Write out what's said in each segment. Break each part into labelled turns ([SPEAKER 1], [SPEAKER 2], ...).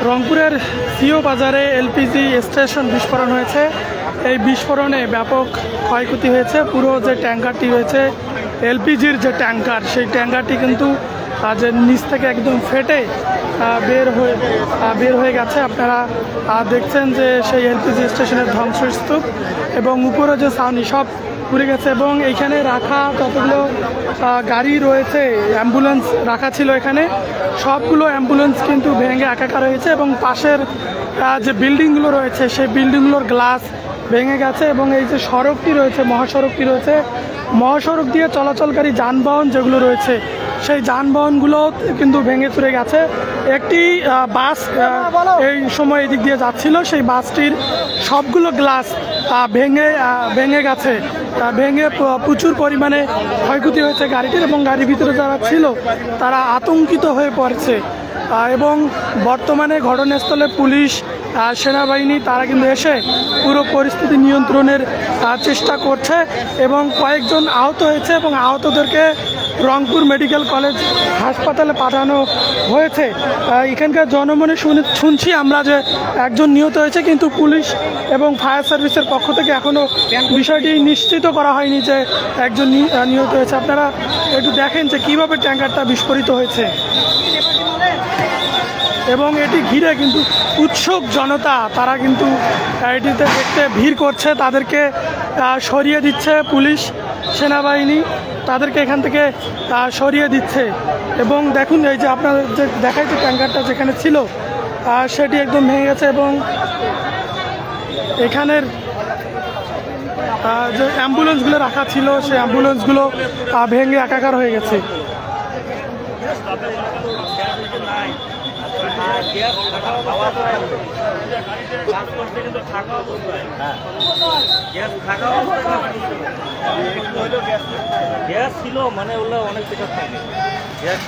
[SPEAKER 1] রংপুরের সিও বাজারে LPG station বিস্ফোরণ হয়েছে। এই বিস্ফোরণে ব্যাপক ক্ষয়ক্ষতি হয়েছে। পুরো যে ট্যাঙ্কারটি রয়েছে এলপিজির যে ট্যাঙ্কার, সেই ট্যাঙ্কারটি কিন্তু যে নিচ থেকে একদম ফেটে বের হয়ে গেছে। আপনারা দেখছেন যে সেই এলপিজি স্টেশনের ধ্বংসস্তূপ এবং উপরে যে ছাউনি সব পুড়ে গেছে। এবং এইখানে রাখা যতগুলো গাড়ি রয়েছে, অ্যাম্বুলেন্স রাখা ছিল এখানে, সবগুলো অ্যাম্বুলেন্স কিন্তু ভেঙে একাকার হয়েছে। এবং পাশের যে বিল্ডিংগুলো রয়েছে সেই বিল্ডিংগুলোর গ্লাস ভেঙে গেছে। এবং এই যে সড়কটি রয়েছে, মহাসড়কটি রয়েছে, মহাসড়ক দিয়ে চলাচলকারী যানবাহন যেগুলো রয়েছে সেই যানবাহনগুলো কিন্তু ভেঙে চুরে গেছে। একটি বাস এই সময় এদিক দিয়ে যাচ্ছিল, সেই বাসটির সবগুলো গ্লাস ভেঙে গেছে, ভেঙে প্রচুর পরিমাণে ক্ষয়ক্ষতি হয়েছে গাড়িটির। এবং গাড়ির ভিতরে যারা ছিল তারা আতঙ্কিত হয়ে পড়ছে। এবং বর্তমানে ঘটনাস্থলে পুলিশ, সেনাবাহিনী তারা কিন্তু এসে পুরো পরিস্থিতি নিয়ন্ত্রণের চেষ্টা করছে। এবং কয়েকজন আহত হয়েছে এবং আহতদেরকে রংপুর মেডিকেল কলেজ হাসপাতালে পাঠানো হয়েছে। এখানকার জনমনে শুনছি আমরা যে একজন নিহত হয়েছে, কিন্তু পুলিশ এবং ফায়ার সার্ভিসের পক্ষ থেকে এখনও বিষয়টি নিশ্চিত করা হয়নি যে একজন নিহত হয়েছে। আপনারা একটু দেখেন যে কীভাবে ট্যাঙ্কারটা বিস্ফোরিত হয়েছে। এবং এটি ঘিরে কিন্তু উৎসুক জনতা, তারা কিন্তু এটিতে দেখতে ভিড় করছে, তাদেরকে সরিয়ে দিচ্ছে পুলিশ, সেনাবাহিনী তাদেরকে এখান থেকে সরিয়ে দিচ্ছে। এবং দেখুন এই যে আপনাদের যে দেখাইছে ট্যাঙ্কারটা যেখানে ছিল সেটি একদম ভেঙে গেছে। এবং এখানের যে অ্যাম্বুলেন্সগুলো রাখা ছিল সেই অ্যাম্বুলেন্সগুলো ভেঙে একাকার হয়ে গেছে।
[SPEAKER 2] গ্যাস ছিল মানে ওগুলো অনেক কিছু থাকে, গ্যাস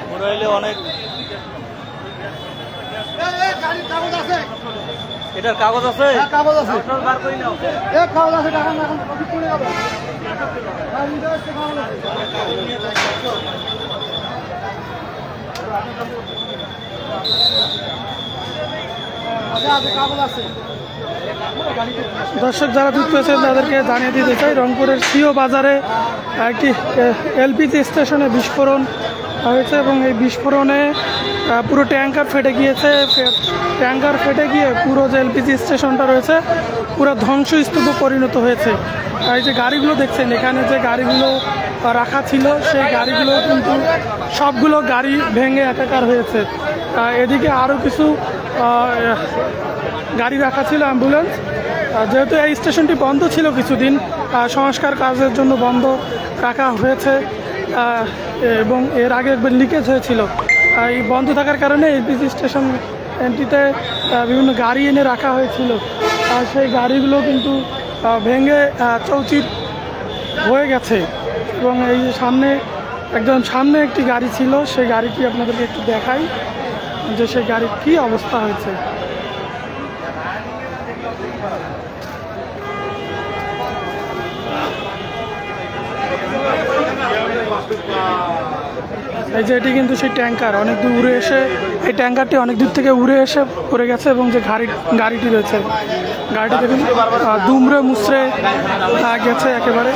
[SPEAKER 2] পুরাইলে অনেক। এটার কাগজ আছে? কাগজ আছে, বার করি নাও। কাগজ আছে, টাকা না এখন পড়ে যাবে।
[SPEAKER 1] দর্শক যারা যুক্ত হয়েছেন তাদেরকে জানিয়ে দিতে চাই, রংপুরের সিও বাজারে একটি এলপিজি স্টেশনে বিস্ফোরণ হয়েছে। এবং এই বিস্ফোরণে পুরো ট্যাঙ্কার ফেটে গিয়েছে। ট্যাঙ্কার ফেটে গিয়ে পুরো যে এলপিজি স্টেশনটা রয়েছে পুরো ধ্বংসস্তূপে পরিণত হয়েছে। এই যে গাড়িগুলো দেখছেন এখানে, যে গাড়িগুলো রাখা ছিল সেই গাড়িগুলো কিন্তু সবগুলো গাড়ি ভেঙে একাকার হয়েছে। এদিকে আরও কিছু গাড়ি রাখা ছিল, অ্যাম্বুলেন্স। যেহেতু এই স্টেশনটি বন্ধ ছিল কিছুদিন, সংস্কার কাজের জন্য বন্ধ রাখা হয়েছে। এবং এর আগে একবার লিকেজ হয়েছিল। এই বন্ধ থাকার কারণে এলপিজি স্টেশনটিতে বিভিন্ন গাড়ি এনে রাখা হয়েছিল, সেই গাড়িগুলো কিন্তু ভেঙে চৌচির হয়ে গেছে। এবং এই সামনে সামনে একটি গাড়ি ছিল, সেই গাড়িটি আপনাদেরকে একটু দেখাই যে সেই গাড়ির কী অবস্থা হয়েছে। এই যে এটি কিন্তু সেই ট্যাঙ্কার অনেক দূর উড়ে এসে, এই ট্যাঙ্কারটি অনেক দূর থেকে উড়ে এসে পড়ে গেছে। এবং যে গাড়িটি রয়েছে, গাড়িটি দেখুন দুমড়ে মুচড়ে গেছে একেবারে।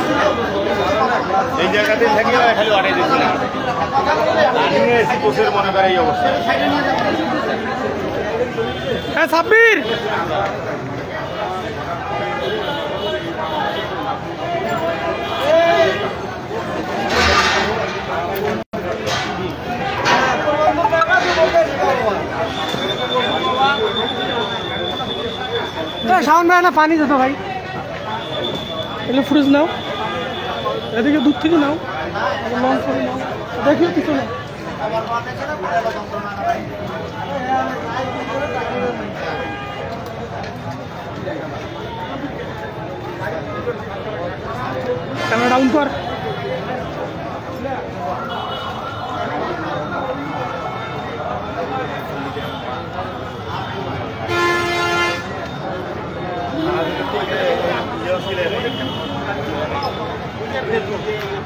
[SPEAKER 1] হ্যাঁ সাব্বির, সাউন্ড ভাই না পানি যেত ভাই, এগুলো ফ্রিজ নাও, এদিকে দুধ থেকে নাও, লং করে নাও, দেখিও কিছু না। ক্যামেরা ডাউন কর।
[SPEAKER 2] ফেসবুক